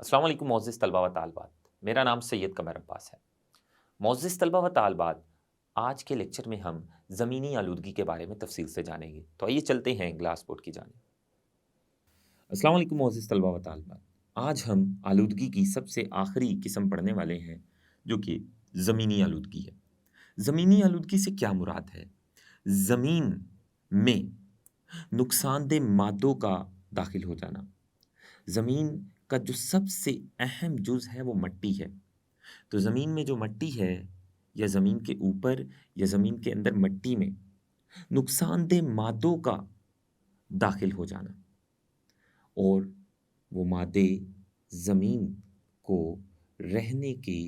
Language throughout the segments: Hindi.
अस्सलाम वालेकुम मोअज़्ज़िज़ तलबा व तालिबात। मेरा नाम सैयद कमर अब्बास है। मोअज़्ज़िज़ तलबा व तालिबात, आज के लेक्चर में हम ज़मीनी आलूदगी के बारे में तफ़सील से जानेंगे। तो आइए चलते हैं ग्लास बोर्ड की जानिब। अस्सलाम वालेकुम मोअज़्ज़िज़ तलबा व तालिबात। आज हम आलूदगी की सबसे आखिरी किस्म पढ़ने वाले हैं, जो कि ज़मीनी आलूदगी है। ज़मीनी आलूदगी से क्या मुराद है? ज़मीन में नुकसानदेह मादों का दाखिल हो जाना। ज़मीन का जो सबसे अहम जुज़ है वो मट्टी है। तो ज़मीन में जो मट्टी है या ज़मीन के ऊपर या ज़मीन के अंदर मट्टी में नुकसानदेह मादों का दाखिल हो जाना और वो मादे ज़मीन को रहने के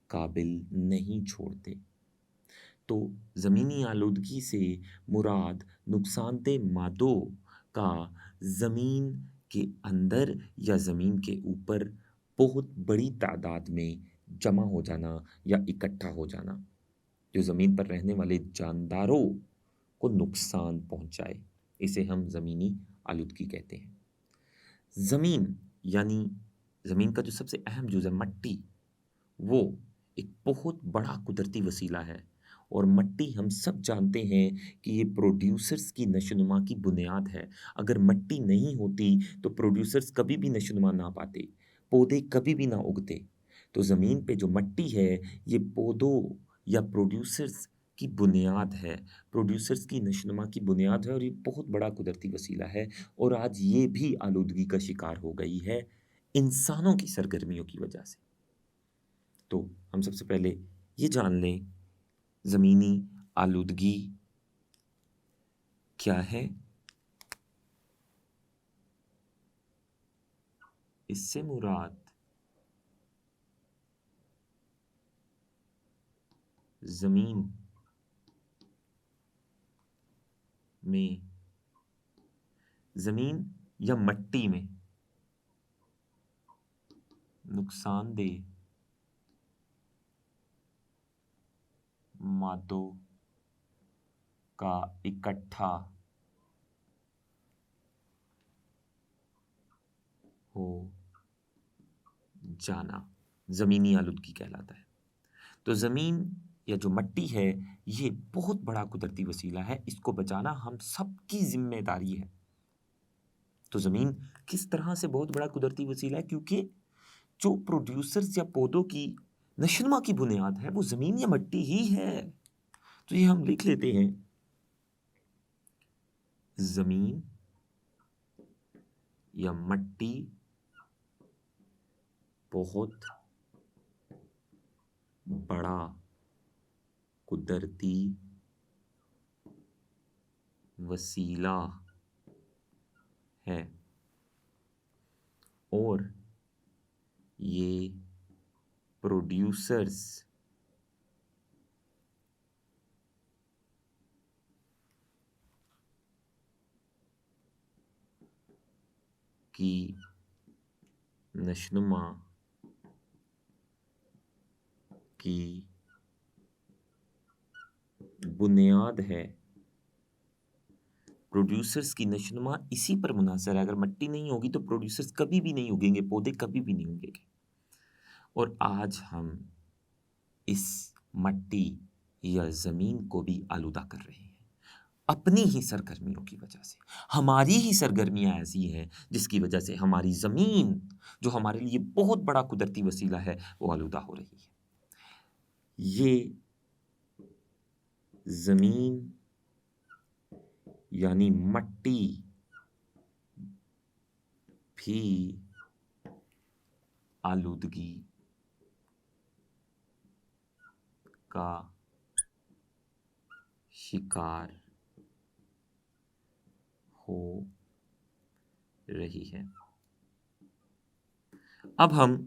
काबिल नहीं छोड़ते। तो ज़मीनी आलूदगी से मुराद नुकसानदेह मादों का ज़मीन के अंदर या ज़मीन के ऊपर बहुत बड़ी तादाद में जमा हो जाना या इकट्ठा हो जाना, जो ज़मीन पर रहने वाले जानदारों को नुकसान पहुँचाए। इसे हम ज़मीनी आलूदगी कहते हैं। ज़मीन यानी ज़मीन का जो सबसे अहम जुज़ है मट्टी, वो एक बहुत बड़ा कुदरती वसीला है और मट्टी हम सब जानते हैं कि ये प्रोड्यूसर्स की नशोनुमा की बुनियाद है। अगर मट्टी नहीं होती तो प्रोड्यूसर्स कभी भी नशोनुमा ना पाते, पौधे कभी भी ना उगते। तो ज़मीन पे जो मट्टी है, ये पौधों या प्रोड्यूसर्स की बुनियाद है, प्रोड्यूसर्स की नशोनुमा की बुनियाद है और ये बहुत बड़ा कुदरती वसीला है और आज ये भी आलूदगी का शिकार हो गई है, इंसानों की सरगर्मियों की वजह से। तो हम सबसे पहले ये जान लें ज़मीनी आलूदगी क्या है? इससे मुराद ज़मीन में ज़मीन या मट्टी में नुकसानदेह मादों का इकट्ठा हो जाना ज़मीनी आलूदगी कहलाता है। तो ज़मीन या जो मट्टी है, ये बहुत बड़ा कुदरती वसीला है, इसको बचाना हम सबकी ज़िम्मेदारी है। तो ज़मीन किस तरह से बहुत बड़ा कुदरती वसीला है? क्योंकि जो प्रोड्यूसर्स या पौधों की नशोनुमा की बुनियाद है, वो ज़मीन या मट्टी ही है। तो ये हम लिख लेते हैं, ज़मीन या मट्टी बहुत बड़ा कुदरती वसीला है और ये प्रोड्यूसर्स की नशोनुमा की बुनियाद है। प्रोड्यूसर्स की नशोनुमा इसी पर मुनहसर है। अगर मट्टी नहीं होगी तो प्रोड्यूसर्स कभी भी नहीं उगेंगे, पौधे कभी भी नहीं उगेंगे। और आज हम इस मट्टी या ज़मीन को भी आलूदा कर रहे हैं, अपनी ही सरगर्मियों की वजह से। हमारी ही सरगर्मियाँ ऐसी हैं, जिसकी वजह से हमारी ज़मीन, जो हमारे लिए बहुत बड़ा कुदरती वसीला है, वो आलूदा हो रही है। ये ज़मीन यानी मट्टी भी आलूदगी का शिकार हो रही है। अब हम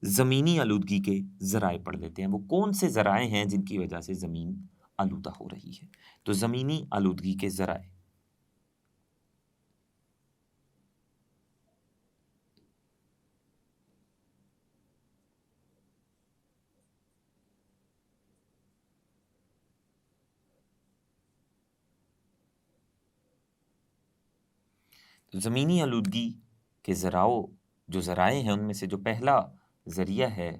ज़मीनी आलूदगी के ज़राए पढ़ लेते हैं। वो कौन से ज़राए हैं जिनकी वजह से ज़मीन आलूदा हो रही है? तो ज़मीनी आलूदगी के ज़राए, तो ज़मीनी आलूदगी के ज़राओं जो ज़राए हैं उनमें से जो पहला ज़रिया है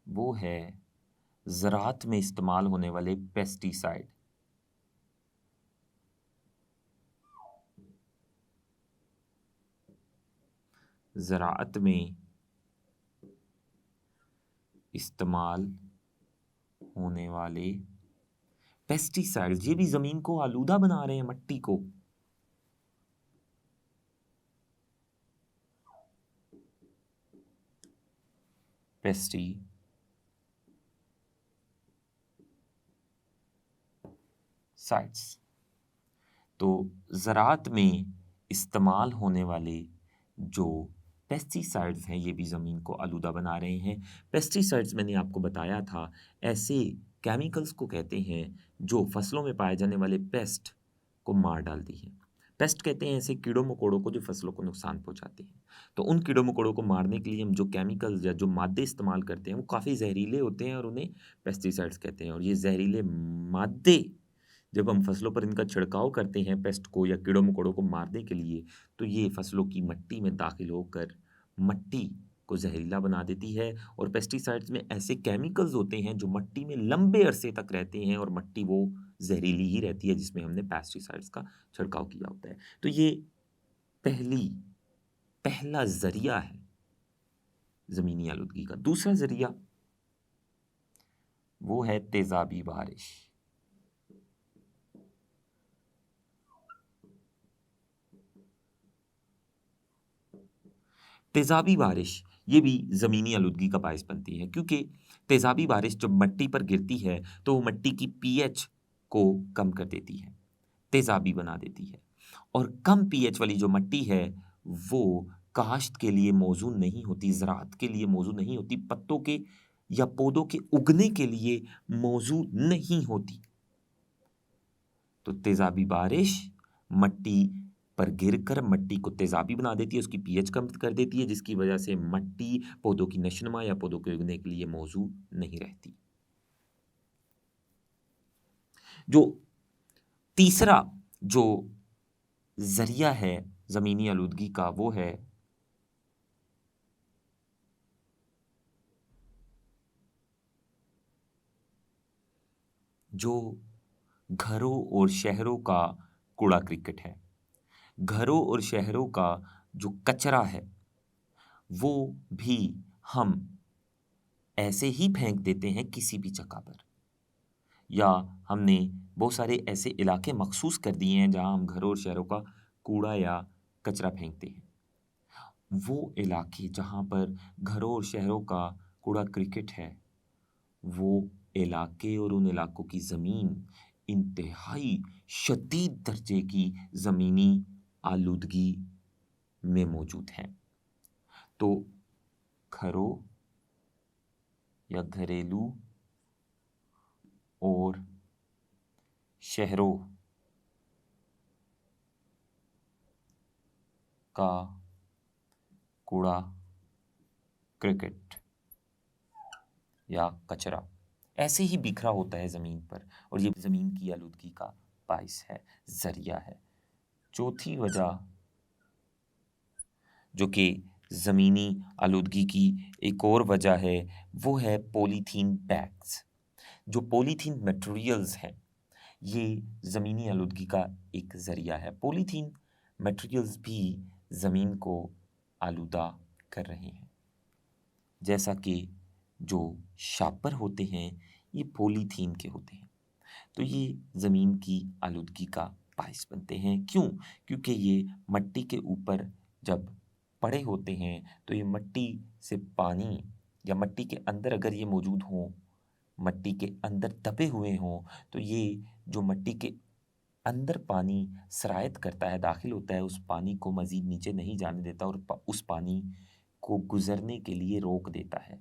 वो है ज़राअत में इस्तेमाल होने वाले पेस्टिसाइड। ज़राअत में इस्तेमाल होने वाले पेस्टिसाइड्स, ये भी ज़मीन को आलूदा बना रहे हैं, मट्टी को। पेस्टिसाइड्स तो ज़राअत में इस्तेमाल होने वाले जो पेस्टिसाइड्स हैं ये भी ज़मीन को आलूदा बना रहे हैं। पेस्टिसाइड्स मैंने आपको बताया था, ऐसे केमिकल्स को कहते हैं जो फसलों में पाए जाने वाले पेस्ट को मार डालती हैं। पेस्ट कहते हैं ऐसे कीड़ों मकोड़ों को जो फसलों को नुकसान पहुंचाते हैं। तो उन कीड़ों मकोड़ों को मारने के लिए हम जो केमिकल्स या जो मादे इस्तेमाल करते हैं वो काफ़ी जहरीले होते हैं और उन्हें पेस्टिसाइड्स कहते हैं। और ये जहरीले मादे जब हम फसलों पर इनका छिड़काव करते हैं पेस्ट को या कीड़ों मकोड़ों को मारने के लिए, तो ये फसलों की मिट्टी में दाखिल होकर मट्टी को जहरीला बना देती है। और पेस्टिसाइड्स में ऐसे केमिकल्स होते हैं जो मट्टी में लंबे अरसे तक रहते हैं और मट्टी वो जहरीली ही रहती है जिसमें हमने पेस्टिसाइड्स का छिड़काव किया होता है। तो ये पहली पहला ज़रिया है ज़मीनी आलूदगी का। दूसरा ज़रिया वो है तेज़ाबी बारिश। तेज़ाबी बारिश ये भी ज़मीनी आलूदगी का बायस बनती है, क्योंकि तेज़ाबी बारिश जब मिट्टी पर गिरती है तो वो मिट्टी की पीएच को कम कर देती है, तेज़ाबी बना देती है। और कम पीएच वाली जो मिट्टी है वो काश्त के लिए मौजू नहीं होती, ज़राअत के लिए मौजू नहीं होती, पत्तों के या पौधों के उगने के लिए मौजू नहीं होती। तो तेज़ाबी बारिश मट्टी पर गिरकर मट्टी को तेज़ाबी बना देती है, उसकी पीएच कम कर देती है, जिसकी वजह से मट्टी पौधों की नशोनुमा या पौधों के उगने के लिए मौजू नहीं रहती। जो तीसरा जो ज़रिया है ज़मीनी आलूदगी का वो है जो घरों और शहरों का कूड़ा क्रिकेट है। घरों और शहरों का जो कचरा है वो भी हम ऐसे ही फेंक देते हैं किसी भी जगह पर, या हमने बहुत सारे ऐसे इलाके मखसूस कर दिए हैं जहाँ हम घरों और शहरों का कूड़ा या कचरा फेंकते हैं। वो इलाके जहाँ पर घरों और शहरों का कूड़ा क्रिकेट है, वो इलाके और उन इलाकों की ज़मीन इंतहाई शदीद दर्जे की ज़मीनी आलूदगी में मौजूद हैं। तो घरों या घरेलू और शहरों का कूड़ा क्रिकेट या कचरा ऐसे ही बिखरा होता है ज़मीन पर, और ये ज़मीन की आलूदगी का बायस है, ज़रिया है। चौथी वजह जो कि ज़मीनी आलूदगी की एक और वजह है वो है पॉलीथीन बैग्स। जो पॉलीथीन मटेरियल्स हैं ये ज़मीनी आलूदगी का एक ज़रिया है। पॉलीथीन मटेरियल्स भी ज़मीन को आलूदा कर रहे हैं। जैसा कि जो शापर होते हैं ये पॉलीथीन के होते हैं, तो ये ज़मीन की आलूदगी का बायस बनते हैं। क्यों? क्योंकि ये मट्टी के ऊपर जब पड़े होते हैं तो ये मट्टी से पानी, या मट्टी के अंदर अगर ये मौजूद हों, मट्टी के अंदर दबे हुए हों, तो ये जो मट्टी के अंदर पानी सरायत करता है, दाखिल होता है, उस पानी को मज़ीद नीचे नहीं जाने देता और उस पानी को गुज़रने के लिए रोक देता है।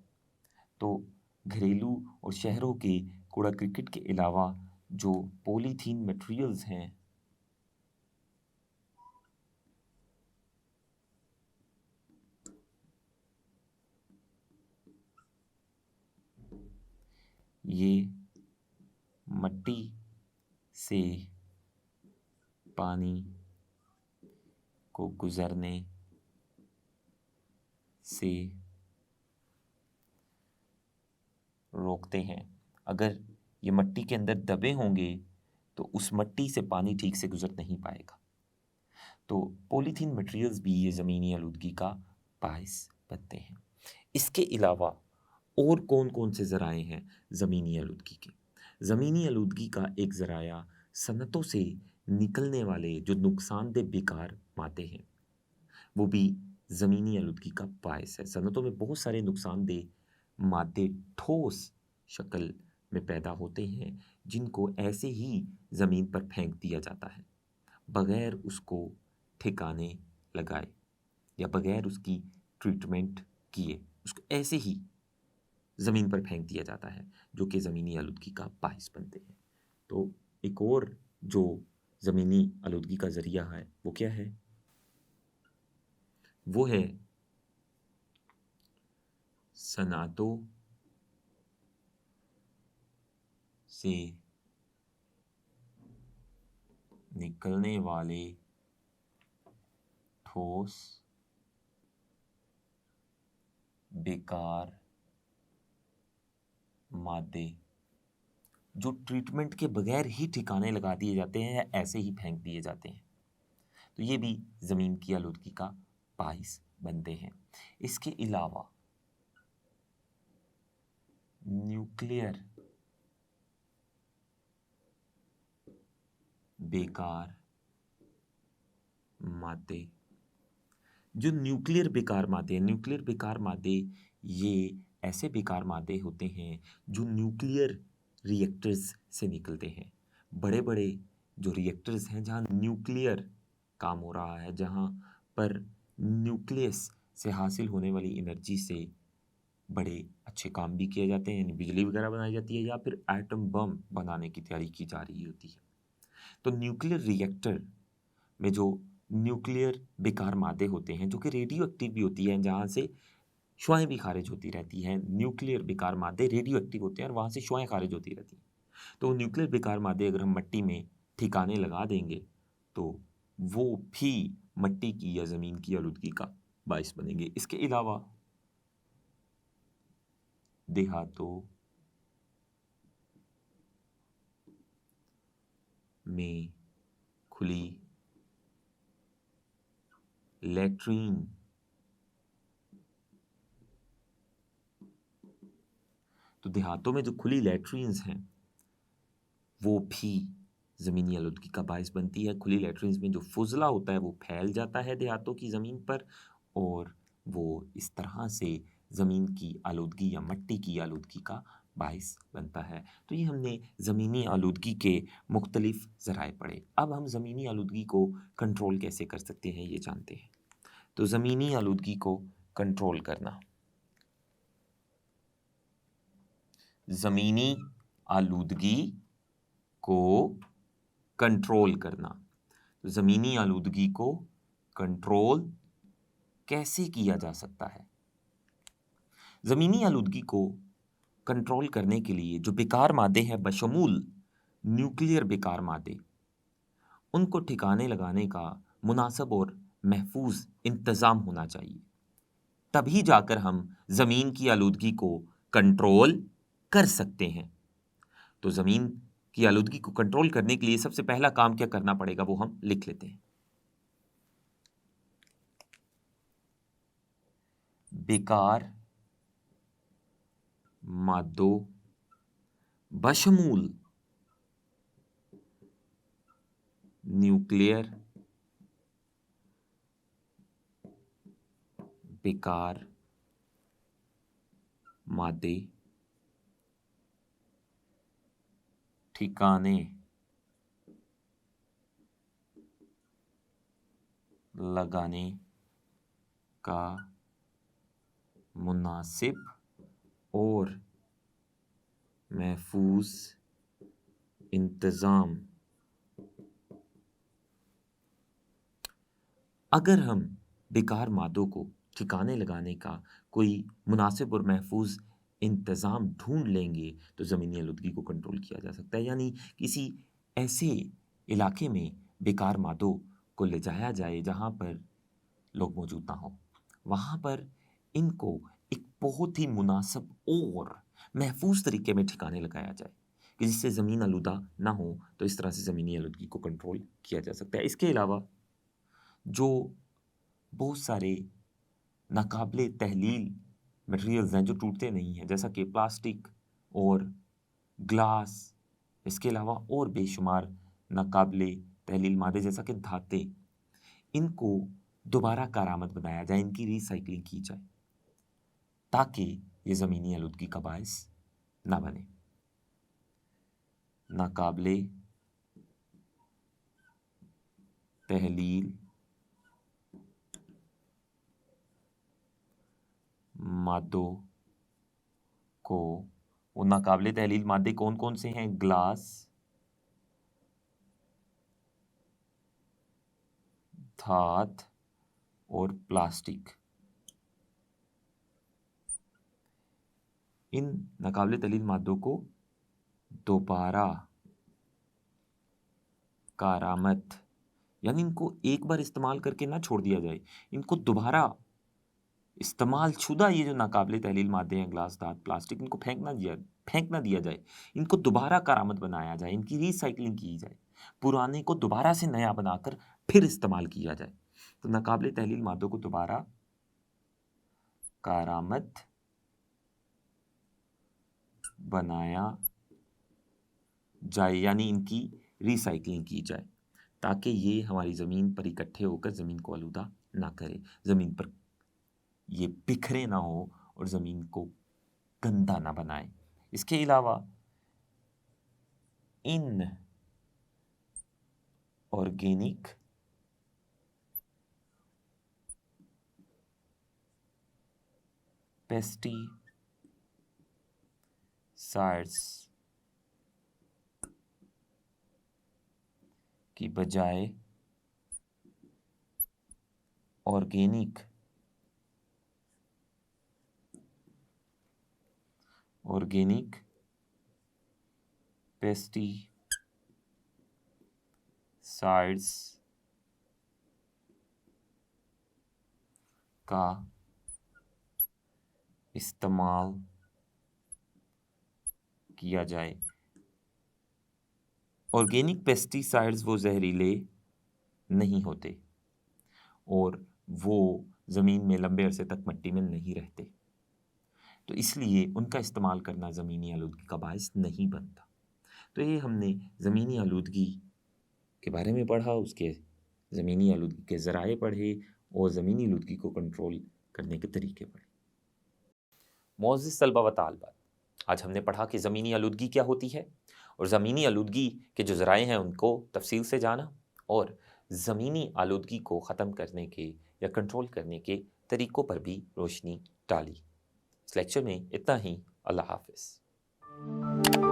तो घरेलू और शहरों के कूड़ा क्रिकेट के अलावा जो पॉलीथीन मटेरियल्स हैं ये मट्टी से पानी को गुज़रने से रोकते हैं। अगर ये मिट्टी के अंदर दबे होंगे तो उस मिट्टी से पानी ठीक से गुजर नहीं पाएगा। तो पॉलीथीन मटेरियल्स भी ये ज़मीनी आलूदगी का बायस बनते हैं। इसके अलावा और कौन कौन से ज़राए हैं ज़मीनी आलूदगी के? ज़मीनी आलूदगी का एक ज़राया सनतों से निकलने वाले जो नुकसानदेह बेकार मादे हैं, वो भी ज़मीनी आलूदगी का बायस है। सनतों में बहुत सारे नुकसानदेह मादे ठोस शक्ल में पैदा होते हैं, जिनको ऐसे ही ज़मीन पर फेंक दिया जाता है, बगैर उसको ठिकाने लगाए या बगैर उसकी ट्रीटमेंट किए। उसको ऐसे ही ज़मीन पर फेंक दिया जाता है, जो कि ज़मीनी आलूदगी का बायस बनते हैं। तो एक और जो ज़मीनी आलूदगी का ज़रिया है, वो क्या है? वो है सनातों से निकलने वाले ठोस बेकार मादे जो ट्रीटमेंट के बगैर ही ठिकाने लगा दिए जाते हैं या ऐसे ही फेंक दिए जाते हैं। तो ये भी ज़मीन की आलूदगी का बायस बनते हैं। इसके अलावा न्यूक्लियर बेकार मादे, जो न्यूक्लियर बेकार मादे हैं, न्यूक्लियर बेकार मादे ये ऐसे बेकार मादे होते हैं जो न्यूक्लियर रिएक्टर्स से निकलते हैं। बड़े बड़े जो रिएक्टर्स हैं जहाँ न्यूक्लियर काम हो रहा है, जहाँ पर न्यूक्लियस से हासिल होने वाली एनर्जी से बड़े अच्छे काम भी किए जाते हैं, यानी बिजली वगैरह बनाई जाती है या फिर एटम बम बनाने की तैयारी की जा रही होती है। तो न्यूक्लियर रिएक्टर में जो न्यूक्लियर बेकार मादे होते हैं, जो कि रेडियो एक्टिव भी होती हैं, जहाँ से शुआएं भी खारिज होती रहती हैं। न्यूक्लियर बेकार मादे रेडियो एक्टिव होते हैं और वहाँ से शुआएं खारिज होती रहती हैं। तो न्यूक्लियर बेकार मादे अगर हम मिट्टी में ठिकाने लगा देंगे तो वो भी मिट्टी की या ज़मीन की आलूदगी का बायस बनेंगे। इसके अलावा देहातों में खुली लैट्रीन तो देहातों में जो खुली लैट्रीन्स हैं वो भी ज़मीनी आलूदगी का बायस बनती है। खुली लैट्रीन्स में जो फुजला होता है वो फैल जाता है देहातों की ज़मीन पर और वो इस तरह से ज़मीन की आलूदगी या मिट्टी की आलूदगी का बायस बनता है। तो ये हमने ज़मीनी आलूदगी के मुख्तलिफ ज़राए पढ़े। अब हम ज़मीनी आलूदगी को कंट्रोल कैसे कर सकते हैं ये जानते हैं। तो ज़मीनी आलूदगी को कंट्रोल करना, ज़मीनी आलूदगी को कंट्रोल करना। तो ज़मीनी आलूदगी को कंट्रोल कैसे किया जा सकता है? ज़मीनी आलूदगी को कंट्रोल करने के लिए जो बेकार मादे हैं बशमूल न्यूक्लियर बेकार मादे, उनको ठिकाने लगाने का मुनासिब और महफूज इंतज़ाम होना चाहिए। तभी जाकर हम ज़मीन की आलूदगी को कंट्रोल कर सकते हैं। तो ज़मीन की आलूदगी को कंट्रोल करने के लिए सबसे पहला काम क्या करना पड़ेगा वो हम लिख लेते हैं। बेकार मादों बशमूल न्यूक्लियर बेकार मादे ठिकाने लगाने का मुनासिब और महफूज इंतज़ाम। अगर हम बेकार मादों को ठिकाने लगाने का कोई मुनासिब और महफूज इंतज़ाम ढूंढ लेंगे तो ज़मीनी आलूदगी को कंट्रोल किया जा सकता है। यानी किसी ऐसे इलाके में बेकार मादों को ले जाया जाए जहाँ पर लोग मौजूद ना हों। वहाँ पर इनको एक बहुत ही मुनासिब और महफूज तरीके में ठिकाने लगाया जाए कि जिससे ज़मीन आलूदा ना हो, तो इस तरह से ज़मीनी आलूदगी को कंट्रोल किया जा सकता है। इसके अलावा जो बहुत सारे नाकाबिले तहलील मटेरियल्स हैं जो टूटते नहीं हैं, जैसा कि प्लास्टिक और ग्लास, इसके अलावा और बेशुमार नाकाबिले तहलील मादे जैसा कि धाते, इनको दोबारा कारआमद बनाया जाए, इनकी रिसाइकलिंग की जाए ताकि ये ज़मीनी आलूदगी का बायस ना बने। नाकाबिले तहलील मादों को, वो नाकाबिले तहलील मादे कौन कौन से हैं? ग्लास, धात और प्लास्टिक। इन नाकाबिले तहलील मादों को दोबारा कारआमद, यानी इनको एक बार इस्तेमाल करके ना छोड़ दिया जाए, इनको दोबारा इस्तेमाल शुदा ये जो नाकाबिले तहलील मादे हैं, ग्लास, धात, प्लास्टिक, इनको फेंक ना दिया जाए, इनको दोबारा कारआमद बनाया जाए, इनकी रिसाइकलिंग की जाए, पुराने को दोबारा से नया बनाकर फिर इस्तेमाल किया जाए। तो नाकाबिले तहलील मादों को दोबारा कारआमद बनाया जाए, यानी इनकी रिसाइकलिंग की जाए ताकि ये हमारी ज़मीन पर इकट्ठे होकर ज़मीन को आलूदा ना करे, ज़मीन पर ये बिखरे ना हो और ज़मीन को गंदा ना बनाए। इसके अलावा इन ऑर्गेनिक पेस्टिसाइड्स की बजाय ऑर्गेनिक पेस्टिसाइड्स का इस्तेमाल किया जाए। ऑर्गेनिक पेस्टिसाइड्स वो जहरीले नहीं होते और वो ज़मीन में लंबे अरसे तक मिट्टी में नहीं रहते, तो इसलिए उनका इस्तेमाल करना ज़मीनी आलूदगी का बायस नहीं बनता। तो ये हमने ज़मीनी आलूदगी के बारे में पढ़ा, उसके ज़मीनी आलूदगी के ज़राए पढ़े और ज़मीनी आलूदगी को कंट्रोल करने के तरीके पढ़े। मोअज़्ज़िज़ तलबा व तालिबात, आज हमने पढ़ा कि ज़मीनी आलूदगी क्या होती है और ज़मीनी आलूदगी के जो ज़राए हैं उनको तफसील से जाना और ज़मीनी आलूदगी को ख़त्म करने के या कंट्रोल करने के तरीक़ों पर भी रोशनी डाली। इस लेक्चर में इतना ही। अल्लाह हाफ़िज़।